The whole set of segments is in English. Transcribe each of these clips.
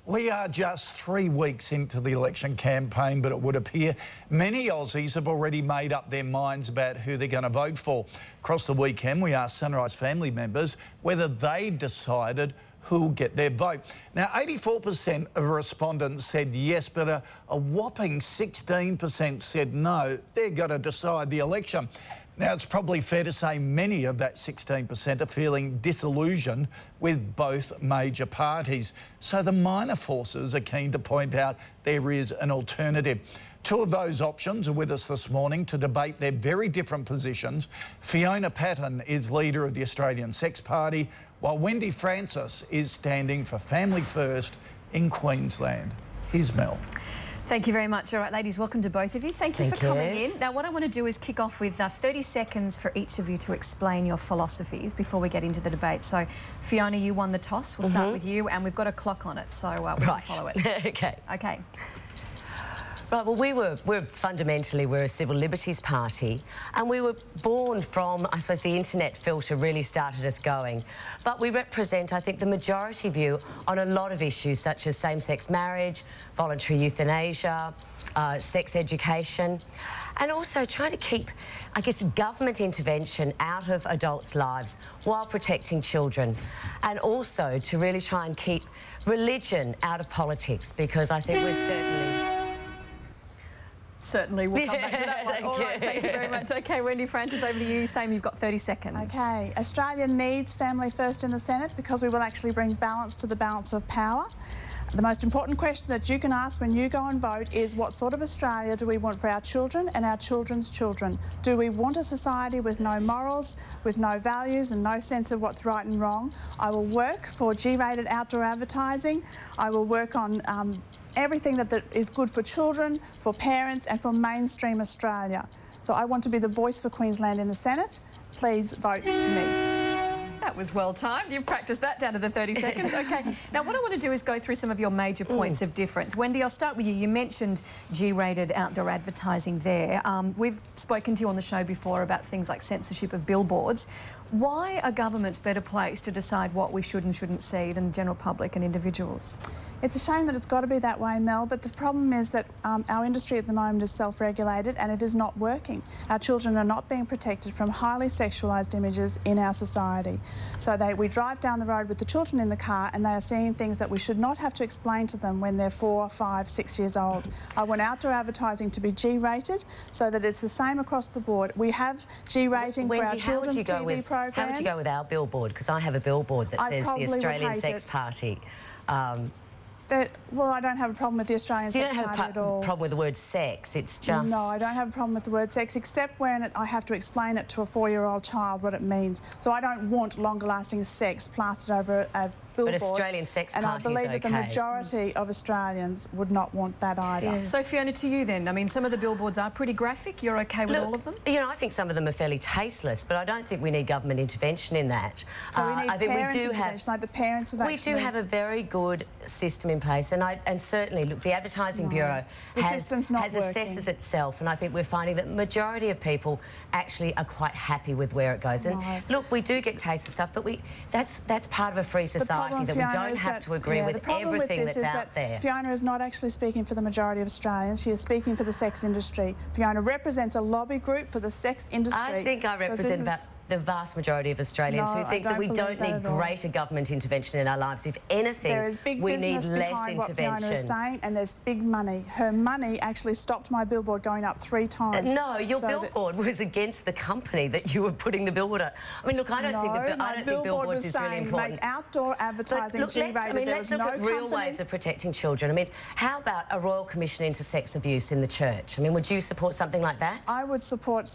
We are just 3 weeks into the election campaign, but it would appear many Aussies have already made up their minds about who they're going to vote for. Across the weekend, we asked Sunrise family members whether they decided who'll get their vote. Now, 84% of respondents said yes, but a whopping 16% said no. They're going to decide the election. Now, it's probably fair to say many of that 16% are feeling disillusioned with both major parties. So the minor forces are keen to point out there is an alternative. Two of those options are with us this morning to debate their very different positions. Fiona Patten is leader of the Australian Sex Party, while Wendy Francis is standing for Family First in Queensland. Here's Mel. Thank you very much. All right, ladies, welcome to both of you. Thank you for coming in. Now, what I want to do is kick off with 30 seconds for each of you to explain your philosophies before we get into the debate. So, Fiona, you won the toss. We'll start with you, and we've got a clock on it, so we can follow it. Okay. Right, well, we're fundamentally a civil liberties party, and we were born from, I suppose, the internet filter really started us going. But we represent, I think, the majority view on a lot of issues such as same-sex marriage, voluntary euthanasia, sex education, and also trying to keep, I guess, government intervention out of adults' lives while protecting children, and also to really try and keep religion out of politics, because I think we're Certainly, we'll come back to that one. All right, thank you very much. Okay, Wendy Francis, over to you. Same, you've got 30 seconds. Okay, Australia needs Family First in the Senate because we will actually bring balance to the balance of power. The most important question that you can ask when you go and vote is, what sort of Australia do we want for our children and our children's children? Do we want a society with no morals, with no values and no sense of what's right and wrong? I will work for G-rated outdoor advertising. I will work on everything that is good for children, for parents and for mainstream Australia. So I want to be the voice for Queensland in the Senate. Please vote me. That was well timed. You practiced that down to the 30 seconds. Okay. Now, what I want to do is go through some of your major points of difference. Wendy, I'll start with you. You mentioned G-rated outdoor advertising there. We've spoken to you on the show before about things like censorship of billboards. Why are governments better placed to decide what we should and shouldn't see than the general public and individuals? It's a shame that it's got to be that way, Mel, but the problem is that our industry at the moment is self-regulated and it is not working. Our children are not being protected from highly sexualised images in our society. So we drive down the road with the children in the car and they are seeing things that we should not have to explain to them when they're 4, 5, 6 years old. I want outdoor advertising to be G-rated so that it's the same across the board. We have G-rating for our children's TV programs. How would you go with our billboard? Because I have a billboard that says the Australian Sex Party. Well, I don't have a problem with the Australian Sex Party at all. You don't have a problem with the word sex, it's just... No, I don't have a problem with the word sex, except when I have to explain it to a 4-year-old child what it means. So I don't want longer-lasting sex plastered over a billboard. But Australian Sex Party is okay. And I believe that the majority of Australians would not want that either. Yeah. So, Fiona, to you then, I mean, some of the billboards are pretty graphic. You're okay with all of them? You know, I think some of them are fairly tasteless, but I don't think we need government intervention in that. So we need intervention, like the parents have actually... We do have a very good system in place, and certainly, look, the Advertising Bureau assesses itself, and I think we're finding that the majority of people actually are quite happy with where it goes. And look, we do get tasteless stuff, but that's part of a free society that we don't have to agree with everything that's out there. Fiona is not actually speaking for the majority of Australians. She is speaking for the sex industry. Fiona represents a lobby group for the sex industry. I think I represent about the vast majority of Australians who think that we don't need greater government intervention in our lives. If anything, we need less intervention. What Fiona is saying, and there's big money. Her money actually stopped my billboard going up 3 times. No, your billboard was against the company that you were putting the billboard at. I mean, look, I don't think billboards is really important. Make outdoor advertising G-rated. Let's look at real ways of protecting children. I mean, how about a Royal Commission into sex abuse in the church? I mean, would you support something like that? I would support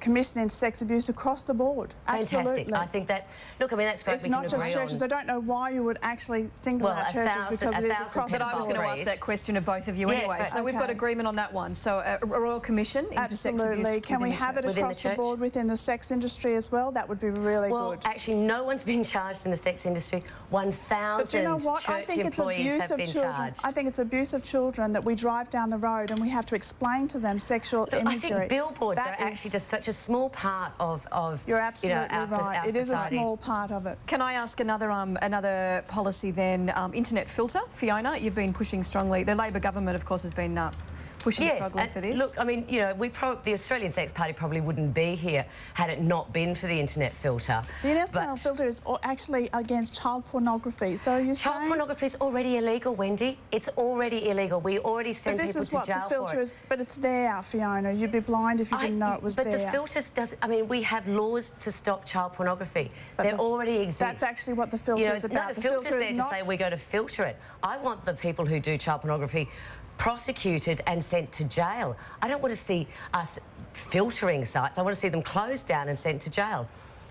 Commission into sex abuse across the board. Fantastic. Absolutely. I think that, look, I mean, that's great. It's not just churches. I don't know why you would actually single out churches because it is across the board. But I was going to ask that question of both of you anyway. So we've got agreement on that one. So a Royal Commission into sex abuse. Absolutely. Can we have it across the board within the sex industry as well? That would be really good. Well, actually, no one's been charged in the sex industry. 1,000 church employees have been charged. I think it's abuse of children that we drive down the road and we have to explain to them sexual imagery. I think billboards are actually just such such a small part of You're absolutely our right. It is a society. small part of it. Can I ask another policy then? Internet filter, Fiona, you've been pushing strongly. The Labor government, of course, has been pushing struggling for this. Look, I mean, you know, the Australian Sex Party probably wouldn't be here had it not been for the internet filter. The internet filter is actually against child pornography. So you're child saying... pornography is already illegal, Wendy. It's already illegal. We already send people to jail for it. But this is what the filter is. But it's there, Fiona. You'd be blind if you didn't know it was there. But the filters I mean, we have laws to stop child pornography. They already exist. That's actually what the filter is about. No, the filter's there to say we're going to filter it. I want the people who do child pornography prosecuted and sent to jail. I don't want to see us filtering sites. I want to see them closed down and sent to jail.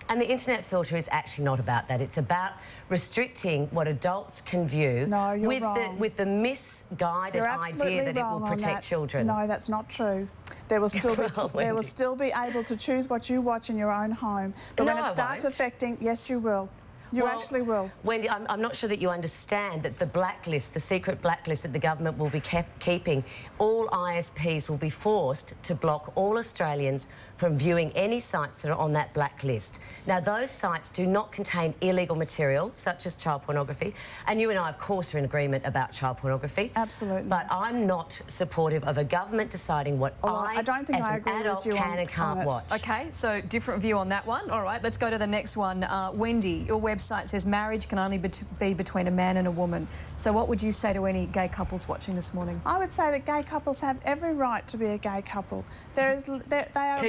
And the internet filter is actually not about that. It's about restricting what adults can view with the misguided idea that it will protect children. No, that's not true. There will still be able to choose what you watch in your own home. But when it starts affecting, yes, you will. You actually will. Wendy, I'm not sure that you understand that the blacklist, the secret blacklist that the government will be keeping, all ISPs will be forced to block all Australians from viewing any sites that are on that blacklist. Now, those sites do not contain illegal material, such as child pornography, and you and I, of course, are in agreement about child pornography. Absolutely. But I'm not supportive of a government deciding what I don't think as an adult can and can't watch. OK, so different view on that one. All right, let's go to the next one. Wendy, your website says marriage can only be between a man and a woman. So what would you say to any gay couples watching this morning? I would say that gay couples have every right to be a gay couple. They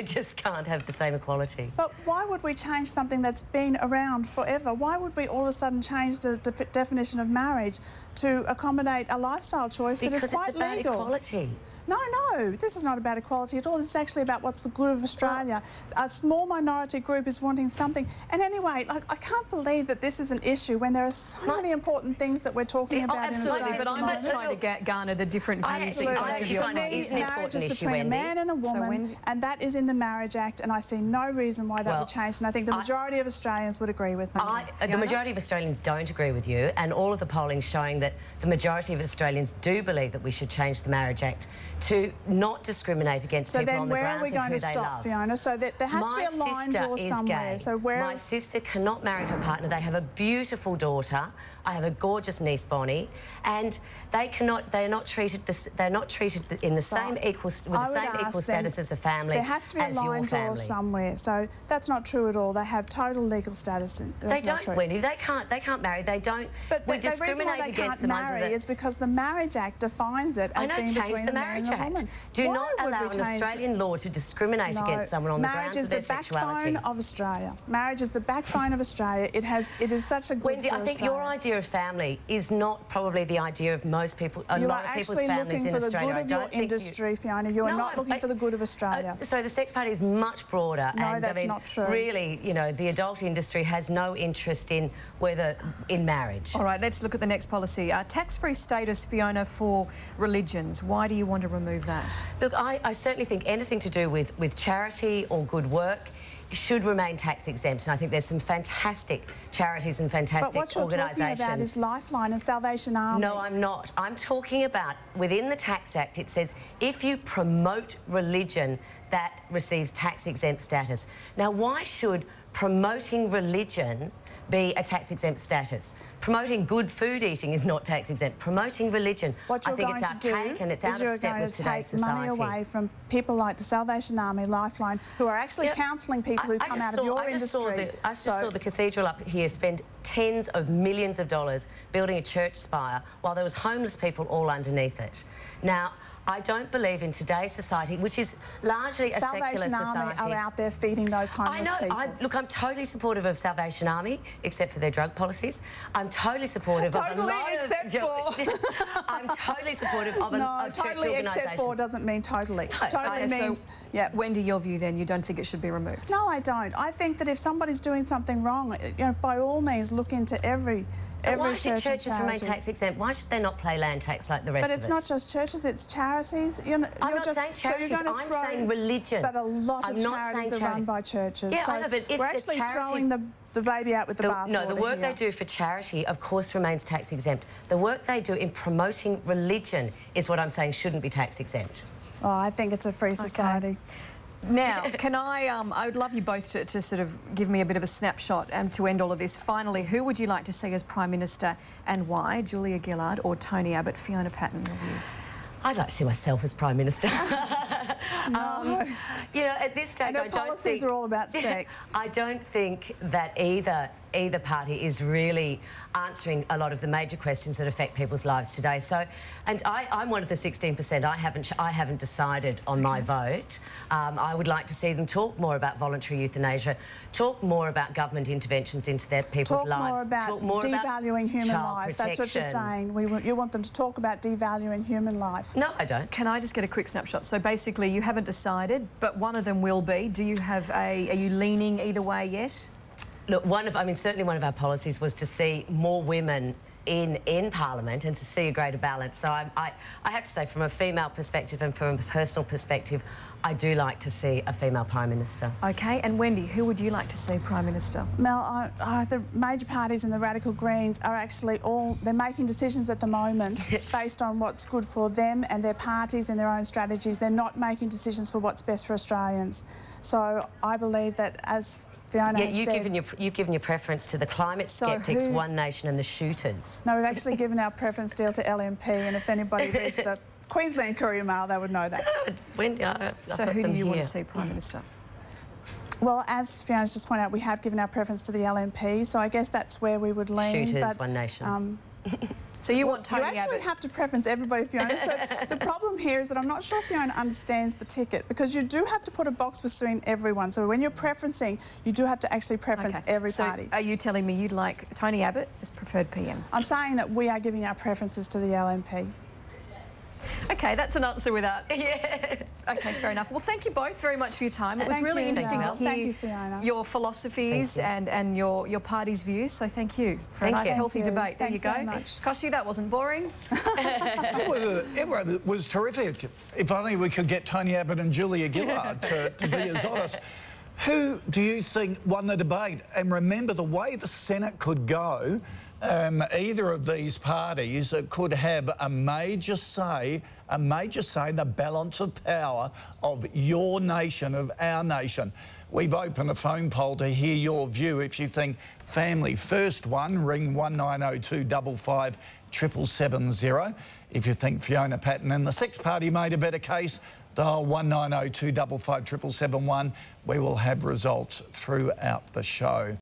just can't have the same equality. But why would we change something that's been around forever? Why would we all of a sudden change the definition of marriage to accommodate a lifestyle choice that is quite legal? Because it's about equality. No, this is not about equality at all. This is actually about what's the good of Australia. A small minority group is wanting something. And anyway, I can't believe that this is an issue when there are so many important things that we're talking about in Australia. But I'm just trying to garner the different views. I actually find it is an important issue, between a man and a woman, and that is in the Marriage Act, and I see no reason why that would change, and I think the majority of Australians would agree with me. The majority of Australians don't agree with you, and all of the polling showing that the majority of Australians do believe that we should change the Marriage Act to not discriminate against people on the grounds of who they love. So then where are we going to stop, Fiona? So that there has to be a line draw somewhere. Gay. So where... My sister cannot marry her partner. They have a beautiful daughter. I have a gorgeous niece, Bonnie, and they're not treated in the same equal status as a family. There has to be a line draw somewhere. So that's not true at all. They have total legal status. They don't, Wendy. They can't marry. They don't. But we the reason why they can't marry is because the Marriage Act defines it as being between a man and a woman. Do not allow an Australian law to discriminate against someone on the grounds of their sexuality. Marriage is the backbone of Australia. Marriage is the backbone of Australia. It is such a good Wendy, I think your idea of family is not probably the idea of most people, a lot of people's families in Australia. You are actually looking for the good of your industry, Fiona. You are not looking for the good of Australia. So the sex party is much broader. No, that's not true. Really, you know, the adult industry has no interest in marriage. All right, let's look at the next policy. Tax-free status, Fiona, for religions. Why do you want to remove that? Look, I certainly think anything to do with charity or good work should remain tax exempt, and I think there's some fantastic charities and fantastic organisations. But what you're talking about is Lifeline and Salvation Army. No, I'm not. I'm talking about, within the Tax Act, it says if you promote religion, that receives tax exempt status. Now, why should promoting religion be a tax-exempt status? Promoting good food eating is not tax-exempt. Promoting religion, I think it's archaic and it's out of step with today's society. You're going to take money away from people like the Salvation Army, Lifeline, who are actually counselling people who come out of your industry. I just saw the cathedral up here spend tens of millions of dollars building a church spire while there was homeless people all underneath it. Now, I don't believe in today's society, which is largely a secular society. Salvation Army are out there feeding those homeless people. Look, I'm totally supportive of Salvation Army, except for their drug policies. I'm totally supportive of a lot except for. I'm totally supportive of church organisations. Totally except for doesn't mean totally. No, totally means, yeah. Wendy, your view then, you don't think it should be removed? No, I don't. I think that if somebody's doing something wrong, you know, by all means, look into every why should churches remain tax exempt? Why should they not pay land tax like the rest of us? But it's not just churches, it's charities. I'm not saying charities, I'm saying religion. But a lot of charities are run by churches. Yeah, I know, but if we're actually throwing the baby out with the bathwater. No, the work they do for charity, of course, remains tax exempt. The work they do in promoting religion is what I'm saying shouldn't be tax exempt. Oh, I think it's a free society. Now, can I would love you both to sort of give me a bit of a snapshot to end all of this. Finally, who would you like to see as Prime Minister and why? Julia Gillard or Tony Abbott? Fiona Patten, your views? I'd like to see myself as Prime Minister. No. You know, at this stage, And our policies are all about sex. I don't think that either party is really answering a lot of the major questions that affect people's lives today. So, and I'm one of the 16%. I haven't decided on my vote. I would like to see them talk more about voluntary euthanasia, talk more about government interventions into their people's lives. Talk more about devaluing human life. That's what you're saying. You want them to talk about devaluing human life. No, I don't. Can I just get a quick snapshot? So basically, you haven't decided, but one of them will be. Do you have are you leaning either way yet? Look, certainly one of our policies was to see more women in Parliament and to see a greater balance. So I have to say, from a female perspective and from a personal perspective, I do like to see a female Prime Minister. OK, and Wendy, who would you like to see Prime Minister? Mel, the major parties and the Radical Greens are actually they're making decisions at the moment based on what's good for them and their parties and their own strategies. They're not making decisions for what's best for Australians. So I believe that, as Fiona has said, you've given your preference to the climate skeptics, One Nation and the shooters. No, we've actually given our preference deal to LNP, and if anybody reads the Queensland Courier Mail, they would know that. So who do you want to see Prime Minister? Well, as Fiona's just pointed out, we have given our preference to the LNP, so I guess that's where we would lean. Shooters, but, One Nation. So you want Tony Abbott? You actually have to preference everybody, Fiona. So the problem here is that I'm not sure Fiona understands the ticket, because you do have to put a box between everyone. So when you're preferencing, you do have to actually preference every party. So are you telling me you'd like Tony Abbott as preferred PM? I'm saying that we are giving our preferences to the LNP. OK, that's an answer without... Yeah. OK, fair enough. Well, thank you both very much for your time. It was really interesting to hear your philosophies and your party's views, so thank you for a nice, healthy debate. There you go. Koshi, that wasn't boring. It was terrific. If only we could get Tony Abbott and Julia Gillard to be as honest. Who do you think won the debate? And remember, the way the Senate could go, either of these parties could have a major say in the balance of power of your nation, of our nation. We've opened a phone poll to hear your view. If you think Family First won, ring 1902 55 770. If you think Fiona Patten and the Sex Party made a better case, dial 1902 55 771. We will have results throughout the show.